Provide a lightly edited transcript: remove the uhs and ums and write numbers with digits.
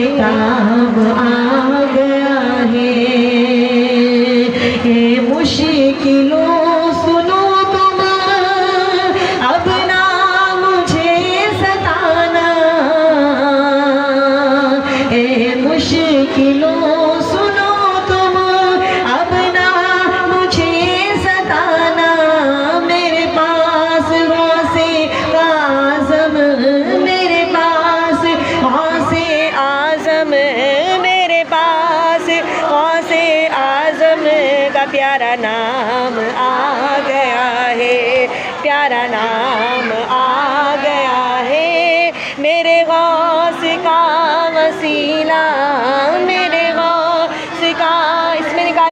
کتاب آ گیا ہے، یہ مشکلوں سنو تم اب نہ مجھے ستانا، یہ مشکلوں سنو تم اب نہ مجھے ستانا، میرے پاس غوث اعظم، میرے پاس غوث اعظم، میرے پاس غوث اعظم کا پیارا نام آ گیا ہے، پیارا نام